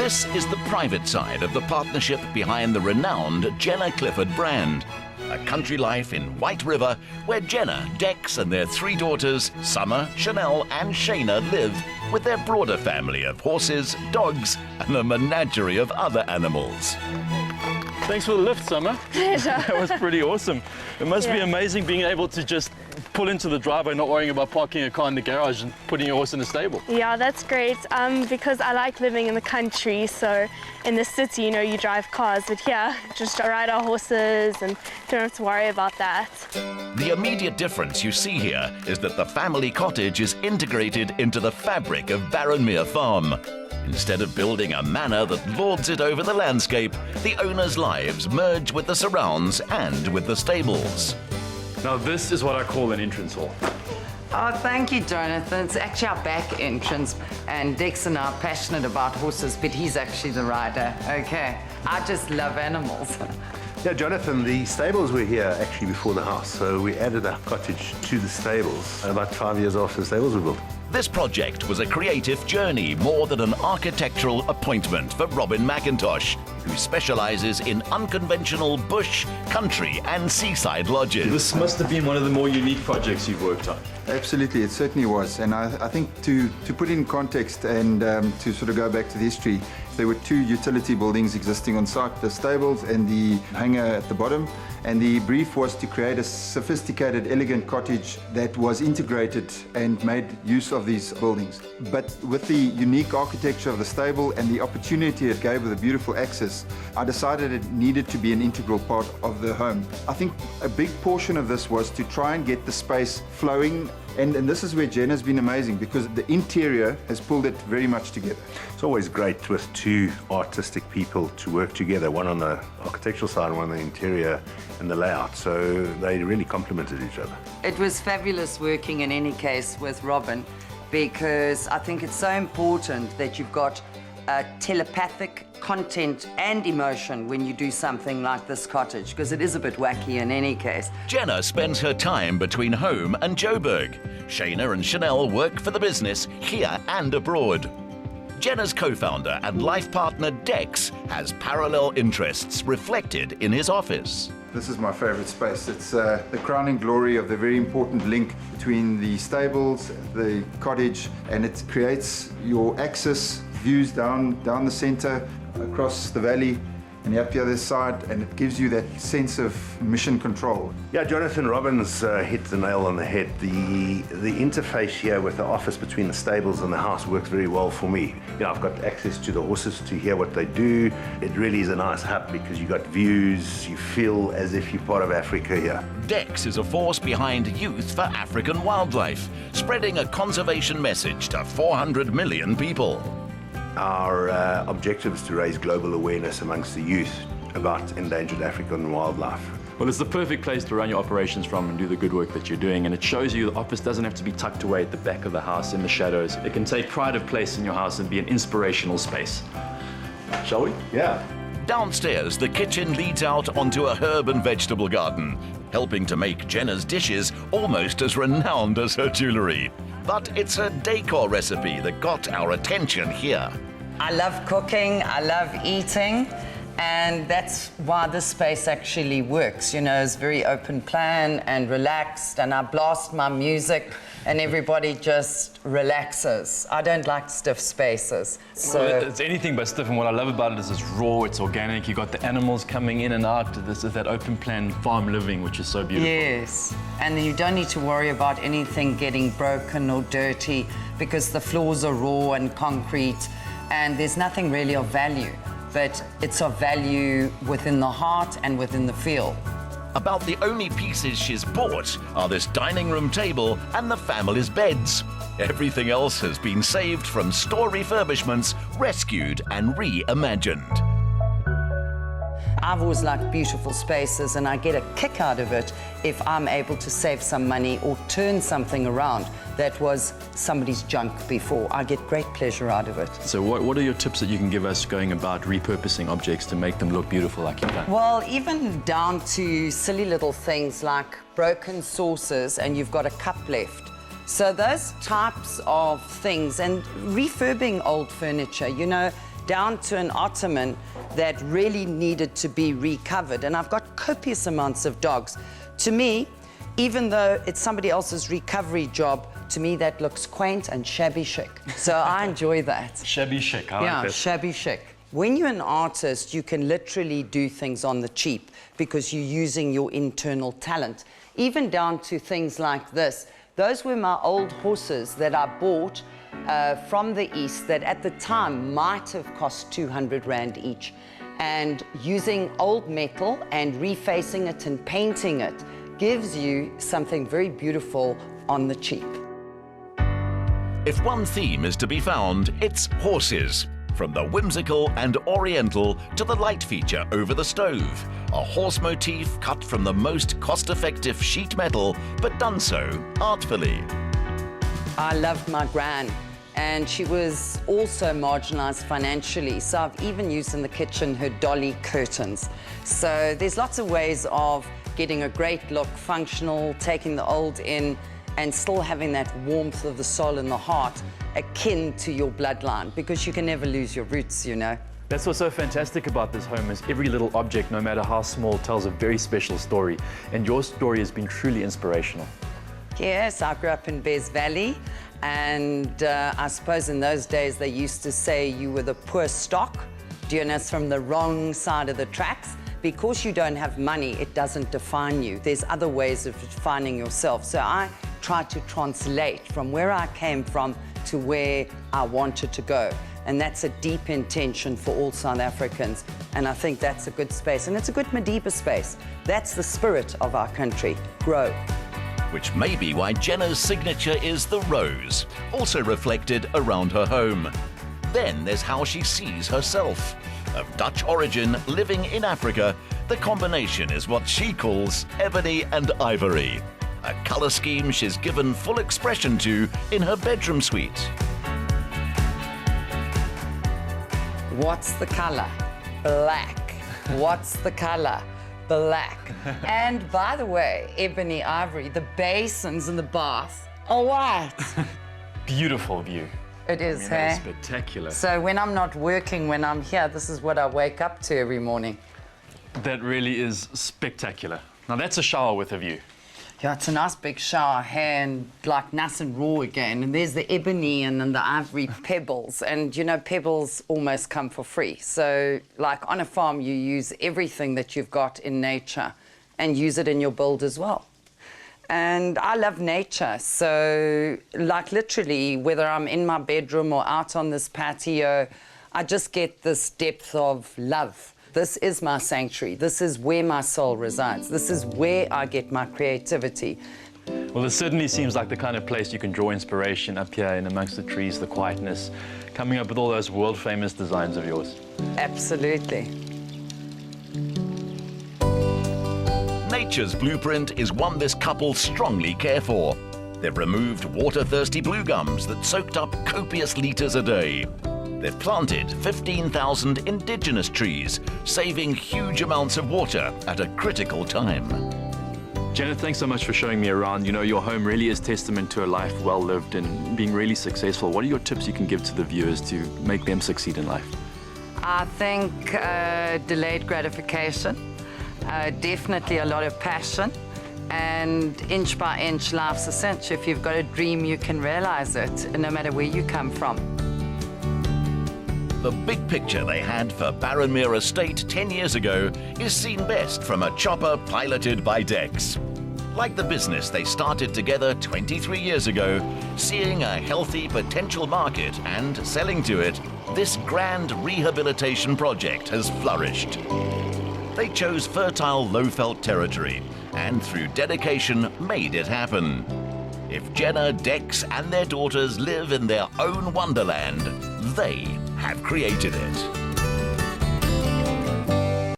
This is the private side of the partnership behind the renowned Jenna Clifford brand. A country life in White River where Jenna, Dex and their 3 daughters, Summer, Chanelle and Shayna live with their broader family of horses, dogs and a menagerie of other animals. Thanks for the lift, Summer. Pleasure. That was pretty awesome. It must be amazing being able to just pull into the driveway, not worrying about parking a car in the garage and putting your horse in a stable. Yeah, that's great because I like living in the country. So in the city, you know, you drive cars, but here, just ride our horses and don't have to worry about that. The immediate difference you see here is that the family cottage is integrated into the fabric of Baronmere farm. Instead of building a manor that lords it over the landscape, the owners' lives merge with the surrounds and with the stables. Now this is what I call an entrance hall. Oh, thank you, Jonathan. It's actually our back entrance, and Dex and I are passionate about horses, but he's actually the rider. Okay, I just love animals. Yeah, Jonathan, the stables were here actually before the house, so we added a cottage to the stables about 5 years after the stables were built. This project was a creative journey more than an architectural appointment for Robin McIntosh, who specialises in unconventional bush, country and seaside lodges. This must have been one of the more unique projects you've worked on. Absolutely, it certainly was. And I think to put in context and to sort of go back to the history, there were 2 utility buildings existing on site, the stables and the hangar at the bottom. And the brief was to create a sophisticated, elegant cottage that was integrated and made use of these buildings. But with the unique architecture of the stable and the opportunity it gave with a beautiful access, I decided it needed to be an integral part of the home. I think a big portion of this was to try and get the space flowing. And this is where Jenna's been amazing, because the interior has pulled it very much together. It's always great with 2 artistic people to work together, one on the architectural side and one on the interior and the layout, so they really complemented each other. It was fabulous working in any case with Robin, because I think it's so important that you've got telepathic content and emotion when you do something like this cottage, because it is a bit wacky in any case. Jenna spends her time between home and Joburg. Shayna and Chanelle work for the business here and abroad. Jenna's co-founder and life partner Dex has parallel interests reflected in his office. This is my favorite space. It's the crowning glory of the very important link between the stables, the cottage, and it creates your access views down the center, across the valley and up the other side, and it gives you that sense of mission control. Yeah, Jonathan Robbins hit the nail on the head. The interface here with the office between the stables and the house works very well for me. You know, I've got access to the horses to hear what they do. It really is a nice hub because you've got views, you feel as if you're part of Africa here. Dex is a force behind Youth for African Wildlife, spreading a conservation message to 400 million people. Our objective is to raise global awareness amongst the youth about endangered African wildlife. Well, it's the perfect place to run your operations from and do the good work that you're doing, and it shows you the office doesn't have to be tucked away at the back of the house in the shadows. It can take pride of place in your house and be an inspirational space. Shall we? Yeah. Downstairs, the kitchen leads out onto a herb and vegetable garden, helping to make Jenna's dishes almost as renowned as her jewellery. But it's her décor recipe that got our attention here. I love cooking, I love eating, and that's why this space actually works. You know, it's very open plan and relaxed, and I blast my music and everybody just relaxes. I don't like stiff spaces. So well, it's anything but stiff, and what I love about it is it's raw, it's organic, you got the animals coming in and out. This is that open plan farm living, which is so beautiful. yes, and you don't need to worry about anything getting broken or dirty because the floors are raw and concrete, and there's nothing really of value, but it's of value within the heart and within the feel. About the only pieces she's bought are this dining room table and the family's beds. Everything else has been saved from store refurbishments, rescued and reimagined. I've always liked beautiful spaces, and I get a kick out of it if I'm able to save some money or turn something around that was somebody's junk before. I get great pleasure out of it. So what are your tips that you can give us going about repurposing objects to make them look beautiful like you've done? Well, even down to silly little things like broken saucers and you've got a cup left. So those types of things, and refurbing old furniture, you know, down to an ottoman that really needed to be recovered. And I've got copious amounts of dogs. To me, even though it's somebody else's recovery job, to me that looks quaint and shabby chic. So I enjoy that. Shabby chic, I like this. Shabby chic. When you're an artist, you can literally do things on the cheap because you're using your internal talent. Even down to things like this. Those were my old horses that I bought from the East that at the time might have cost 200 Rand each. And using old metal and refacing it and painting it gives you something very beautiful on the cheap. If one theme is to be found, it's horses. From the whimsical and oriental to the light feature over the stove. A horse motif cut from the most cost-effective sheet metal, but done so artfully. I loved my gran, and she was also marginalised financially, so I've even used in the kitchen her dolly curtains. So there's lots of ways of getting a great look, functional, taking the old in, and still having that warmth of the soul and the heart akin to your bloodline, because you can never lose your roots, you know. That's what's so fantastic about this home is every little object, no matter how small, tells a very special story. And your story has been truly inspirational. Yes, I grew up in Bears Valley, and I suppose in those days they used to say you were the poor stock, doing us from the wrong side of the tracks. Because you don't have money, it doesn't define you. There's other ways of defining yourself. So I try to translate from where I came from to where I wanted to go. And that's a deep intention for all South Africans. And I think that's a good space. And it's a good Madiba space. That's the spirit of our country. Grow. Which may be why Jenna's signature is the rose, also reflected around her home. Then there's how she sees herself. Of Dutch origin, living in Africa, the combination is what she calls ebony and ivory. A colour scheme she's given full expression to in her bedroom suite. What's the colour? Black. What's the colour? Black. And by the way, ebony, ivory, the basins in the bath are white. Beautiful view. It is, I mean, hey? that's spectacular. So when I'm not working, when I'm here, this is what I wake up to every morning. That really is spectacular. Now that's a shower with a view. Yeah, it's a nice big shower here and like nice and raw again. And there's the ebony and then the ivory pebbles. And you know, pebbles almost come for free. So like on a farm, you use everything that you've got in nature and use it in your build as well. And I love nature, so like literally, whether I'm in my bedroom or out on this patio, I just get this depth of love. This is my sanctuary. This is where my soul resides. This is where I get my creativity. Well, it certainly seems like the kind of place you can draw inspiration up here in amongst the trees, the quietness, coming up with all those world-famous designs of yours. Absolutely. Nature's blueprint is one this couple strongly care for. They've removed water-thirsty blue gums that soaked up copious litres a day. They've planted 15,000 indigenous trees, saving huge amounts of water at a critical time. Jenna, thanks so much for showing me around. You know, your home really is testament to a life well lived and being really successful. What are your tips you can give to the viewers to make them succeed in life? I think delayed gratification. Definitely a lot of passion, and inch by inch, life's a cinch. If you've got a dream, you can realize it, no matter where you come from. The big picture they had for Baronmere Estate 10 years ago is seen best from a chopper piloted by Dex. Like the business they started together 23 years ago, seeing a healthy potential market and selling to it, this grand rehabilitation project has flourished. They chose fertile Lowveld territory and through dedication made it happen. If Jenna, Dex and their daughters live in their own wonderland, they have created it.